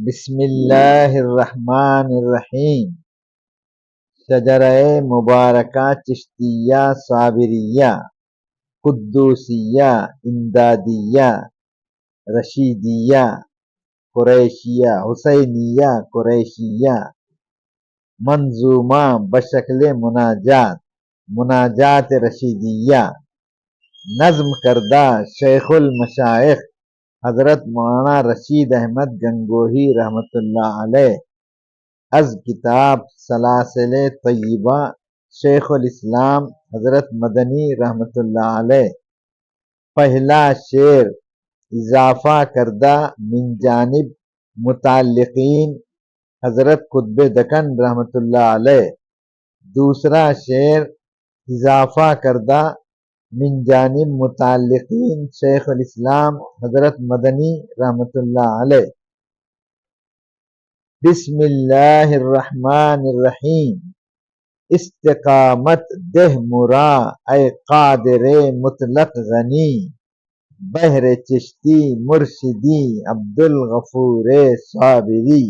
بسم اللہ الرحمن الرحیم۔ شجرہ مبارکہ چشتیہ، صابریہ، قدوسیہ، امدادیہ، رشیدیہ، قریشیہ، حسینیہ، قریشیہ، منظومہ بشکل مناجات، مناجات رشیدیہ، نظم کردہ شیخ المشائخ حضرت مولانا رشید احمد گنگوہی رحمۃ اللہ علیہ، از کتاب سلاسل طیبہ شیخ الاسلام حضرت مدنی رحمۃ اللہ علیہ۔ پہلا شعر اضافہ کردہ من جانب متعلقین حضرت قطب دکن رحمۃ اللہ علیہ۔ دوسرا شعر اضافہ کردہ من جانب متعلقین شیخ الاسلام حضرت مدنی رحمۃ اللہ علیہ۔ بسم اللہ الرحمن الرحیم۔ استقامت دہ مرا اے قادر مطلق غنی، بہر چشتی مرشدی عبدالغفور صابری۔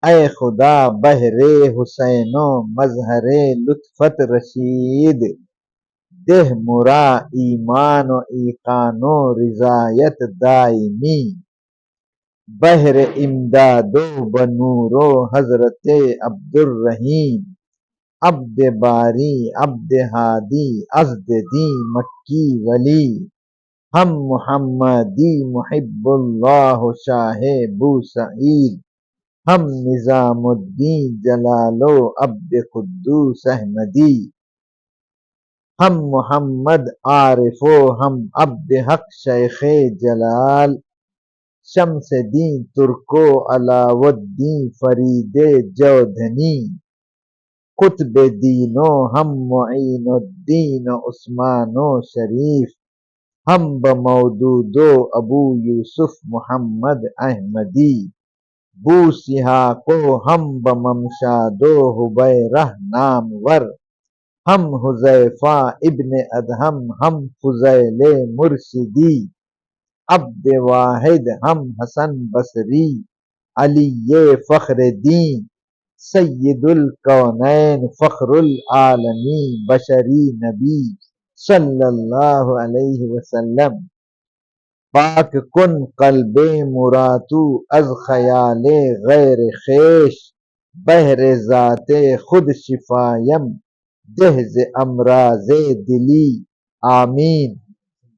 اے خدا بہر حسین و مظہر لطفت رشید، دہ مرا ایمان و ایقان و رضایت دائمی۔ بہر امداد و بنور و حضرت عبدالرحیم، عبد باری عبد ہادی ازد دین مکی ولی۔ ہم محمدی محب اللہ شاہ بوسعید، ہم نظام الدین جلال و عبد قدوس احمدی۔ ہم محمد عارف و ہم عبد حق شیخ جلال، شمس دین ترک و علاء الدین فرید جودھنی۔ قطب دین و ہم معین الدین عثمان و شریف، ہم بمودود و ابو یوسف محمد احمدی۔ بوسحاق و ہم بممشاد و حبیرہ نامور، ہم حذیفہ ابن ادہم ہم فضیل مرشدی۔ عبد واحد ہم حسن بصری علی فخر دین، سید الکونین فخر العالمین بشری نبی صلی اللہ علیہ وسلم۔ پاک کن قلب مراتو از خیال غیر خویش، بہر ذات خود شفایم ده ز امراض دلی۔ آمین۔